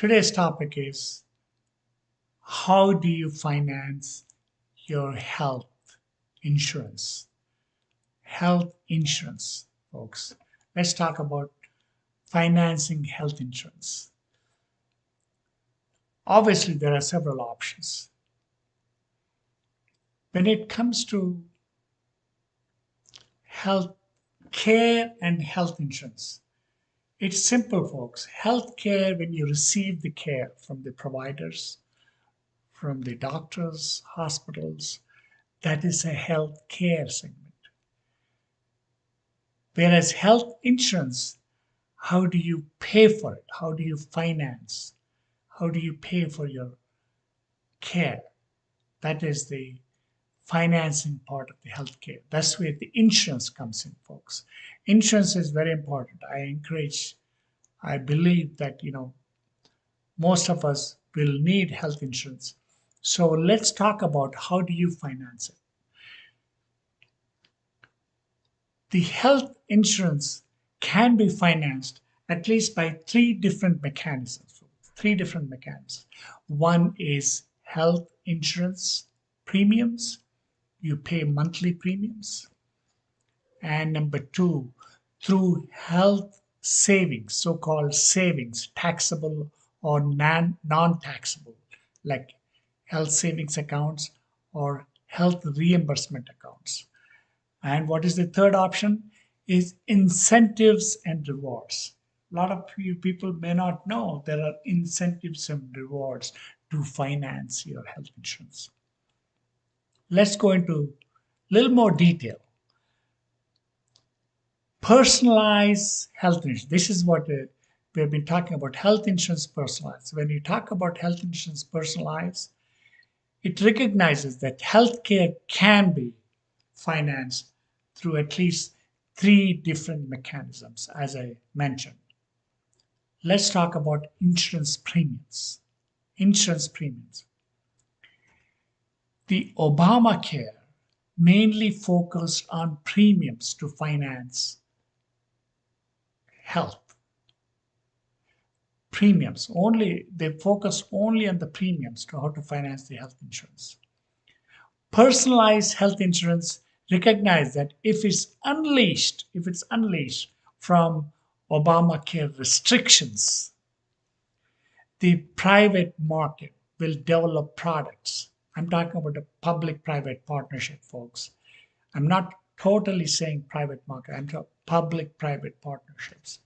Today's topic is how do you finance your health insurance? Health insurance, folks. Let's talk about financing health insurance. Obviously, there are several options. When it comes to health care and health insurance, it's simple, folks. Health care, when you receive the care from the providers, from the doctors, hospitals, that is a health care segment. Whereas health insurance, how do you pay for it? How do you finance? How do you pay for your care? That is the financing part of the healthcare. That's where the insurance comes in, folks. Insurance is very important. I believe that, most of us will need health insurance. So let's talk about how do you finance it. The health insurance can be financed at least by three different mechanisms. Three different mechanisms. One is health insurance premiums. You pay monthly premiums. And number two, through health savings, so-called savings, taxable or non-taxable, like health savings accounts or health reimbursement accounts. And what is the third option? Is incentives and rewards. A lot of you people may not know there are incentives and rewards to finance your health insurance. Let's go into a little more detail. Personalized health insurance. This is what we've been talking about, health insurance personalized. When you talk about health insurance personalized, it recognizes that healthcare can be financed through at least three different mechanisms, as I mentioned. Let's talk about insurance premiums. Insurance premiums. The Obamacare mainly focused on premiums to finance health. Premiums only, they focus only on the premiums to how to finance the health insurance. Personalized health insurance recognize that if it's unleashed from Obamacare restrictions, the private market will develop products. I'm talking about a public-private partnership, folks. I'm not totally saying private market. I'm talking public-private partnerships.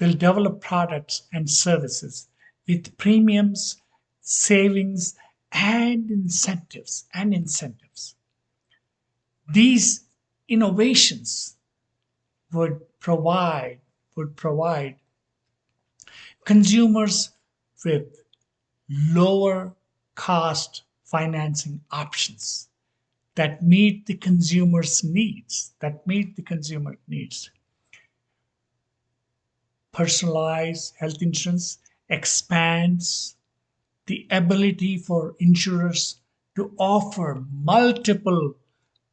Will develop products and services with premiums, savings, and incentives. These innovations would provide consumers with lower cost financing options that meet the consumer's needs. Personalized health insurance expands the ability for insurers to offer multiple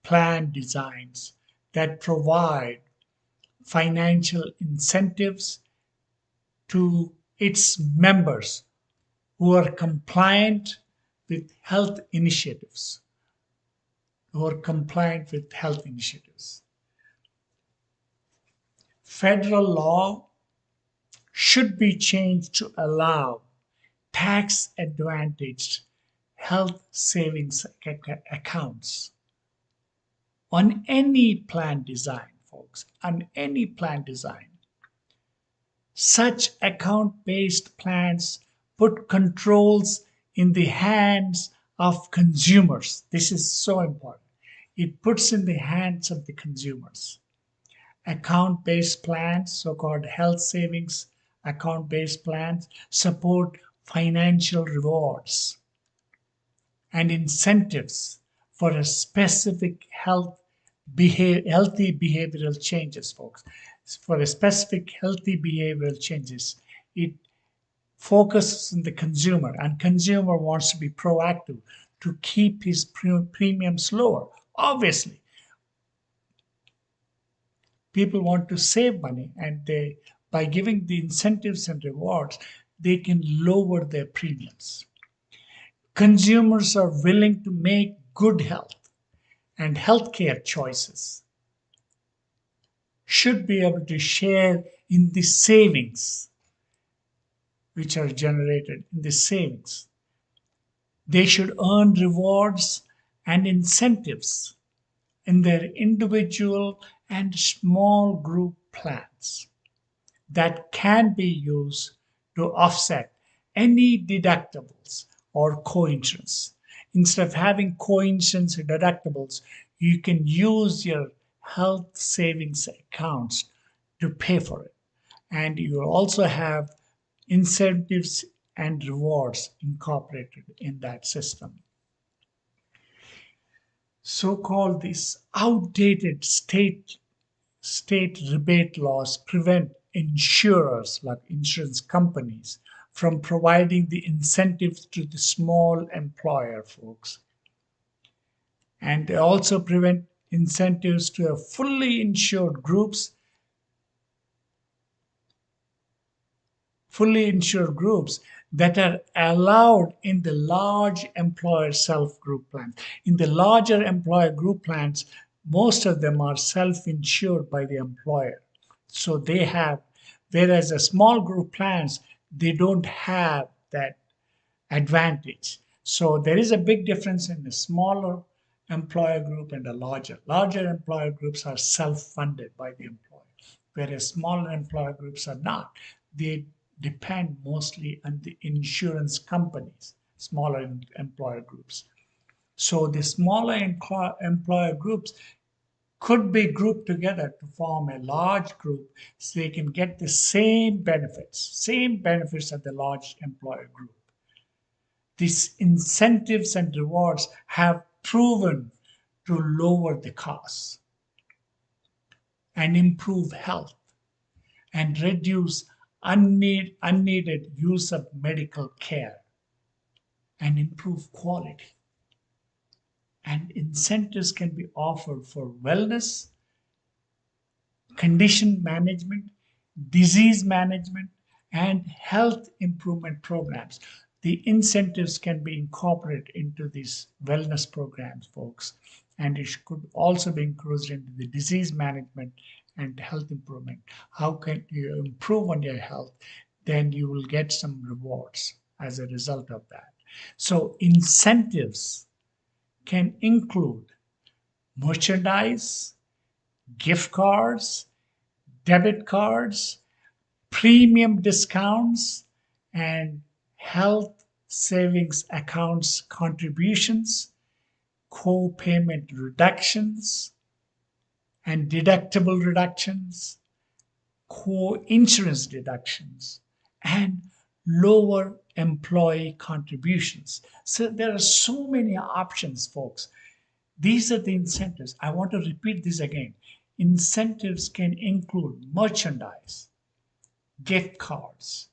plan designs that provide financial incentives to its members who are compliant with health initiatives. Federal law should be changed to allow tax-advantaged health savings accounts on any plan design, folks, on any plan design. Such account-based plans put controls in the hands of consumers. This is so important. It puts in the hands of the consumers. Account-based plans, so-called health savings account-based plans, support financial rewards and incentives for a specific healthy behavioral changes, folks. For a specific healthy behavioral changes, it focuses on the consumer, and consumer wants to be proactive to keep his premiums lower. Obviously, people want to save money, and by giving the incentives and rewards, they can lower their premiums. Consumers are willing to make good health and healthcare choices, should be able to share in the savings which are generated in the savings. They should earn rewards and incentives in their individual and small group plans that can be used to offset any deductibles or co-insurance. Instead of having co-insurance or deductibles, you can use your health savings accounts to pay for it. And you will also have incentives and rewards incorporated in that system. So-called these outdated state rebate laws prevent insurers like insurance companies from providing the incentives to the small employer folks, and they also prevent incentives to a fully insured groups that are allowed in the large employer self group plans. In the larger employer group plans, most of them are self insured by the employer. So they have, whereas the small group plans, they don't have that advantage. So there is a big difference in the smaller employer group and a larger. Larger employer groups are self-funded by the employer, whereas smaller employer groups are not. They depend mostly on the insurance companies, smaller employer groups. So the smaller employer groups could be grouped together to form a large group so they can get the same benefits as the large employer group. These incentives and rewards have proven to lower the costs and improve health and reduce unneeded use of medical care and improve quality. And incentives can be offered for wellness, condition management, disease management, and health improvement programs. The incentives can be incorporated into these wellness programs, folks, and it could also be included into the disease management and health improvement. How can you improve on your health? Then you will get some rewards as a result of that. So incentives can include merchandise, gift cards, debit cards, premium discounts, and health savings accounts contributions, co-payment reductions, and deductible reductions, co-insurance deductions, and lower employee contributions. So there are so many options, folks. These are the incentives. I want to repeat this again. Incentives can include merchandise, gift cards,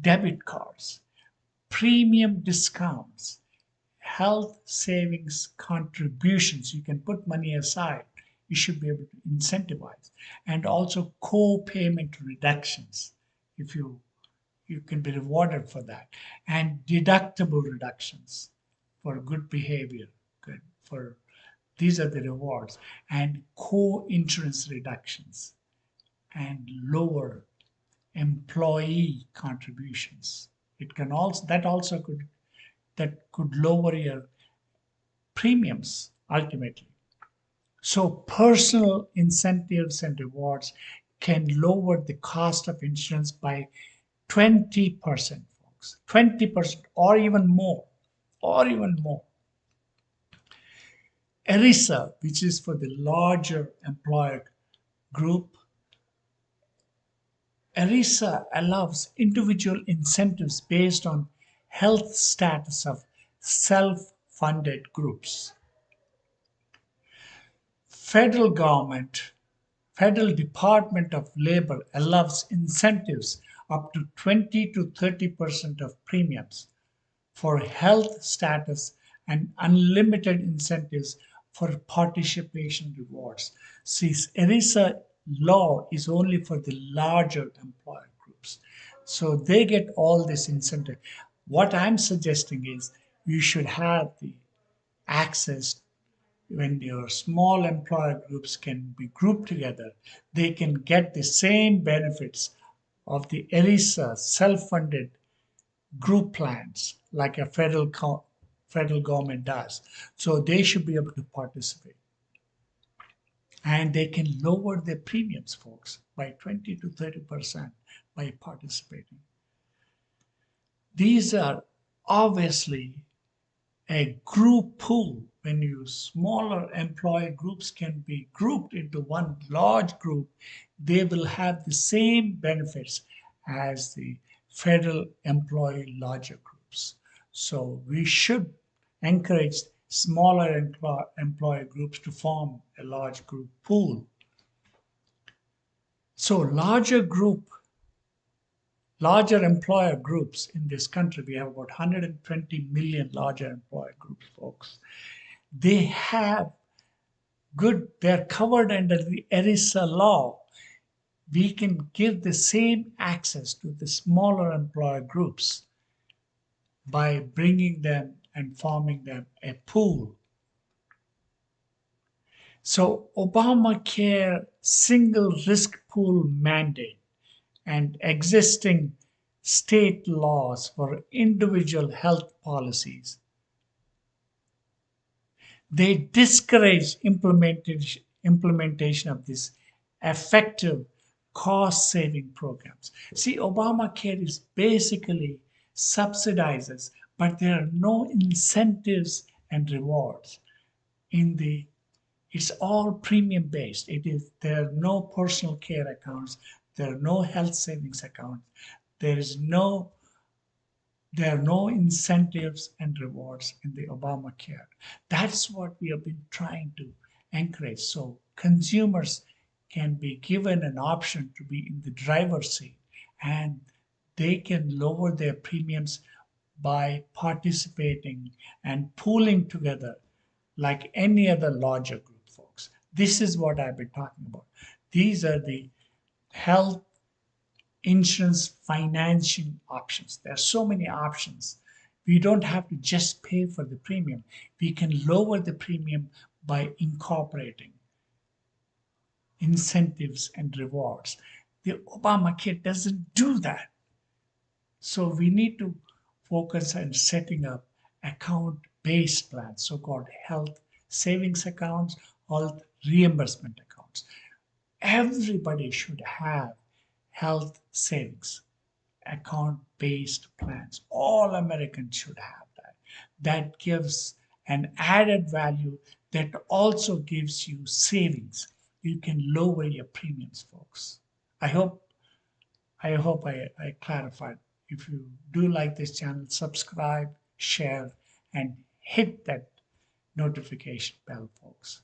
debit cards, premium discounts, health savings contributions. You can put money aside. You should be able to incentivize. And also co-payment reductions. If you can be rewarded for that. And deductible reductions for good behavior. Good for these are the rewards. And co-insurance reductions and lower employee contributions. It can also that could lower your premiums ultimately. So personal incentives and rewards can lower the cost of insurance by 20%, folks. 20% or even more. Or even more. ERISA, which is for the larger employer group, ERISA allows individual incentives based on health status of self-funded groups. Federal government, Federal Department of Labor allows incentives up to 20 to 30% of premiums for health status and unlimited incentives for participation rewards. See, ERISA law is only for the larger employer groups. So they get all this incentive. What I'm suggesting is you should have the access when your small employer groups can be grouped together, they can get the same benefits of the ERISA self-funded group plans like a federal government does. So they should be able to participate. And they can lower their premiums, folks, by 20 to 30% by participating. These are obviously a group pool. When you smaller employer groups can be grouped into one large group, they will have the same benefits as the federal employee larger groups. So we should encourage smaller employer groups to form a large group pool. So larger employer groups in this country, we have about 120 million larger employer groups, folks. They have they're covered under the ERISA law. We can give the same access to the smaller employer groups by bringing them and forming them a pool. So Obamacare single risk pool mandate and existing state laws for individual health policies, they discourage implementation of these effective cost saving programs. See, Obamacare is basically subsidizes, but there are no incentives and rewards in the it's all premium based. There are no personal care accounts, there are no health savings accounts, there is no there are no incentives and rewards in the Obamacare. That's what we have been trying to encourage. So consumers can be given an option to be in the driver's seat and they can lower their premiums by participating and pooling together like any other larger group, folks. This is what I've been talking about. These are the health insurance financing options. There are so many options. We don't have to just pay for the premium. We can lower the premium by incorporating incentives and rewards. The Obamacare doesn't do that. So we need to focus on setting up account-based plans, so-called health savings accounts, health reimbursement accounts. Everybody should have health savings account based plans. All Americans should have that. That gives an added value that also gives you savings. You can lower your premiums, folks. I hope I clarified. If you do like this channel, subscribe, share, and hit that notification bell, folks.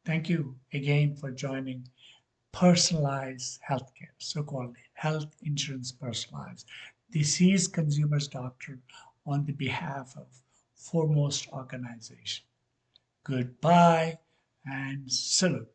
Thank you again for joining personalized healthcare, so-called health insurance personalized. This is Consumers Doctor on the behalf of Foremost Organization. Goodbye and salute.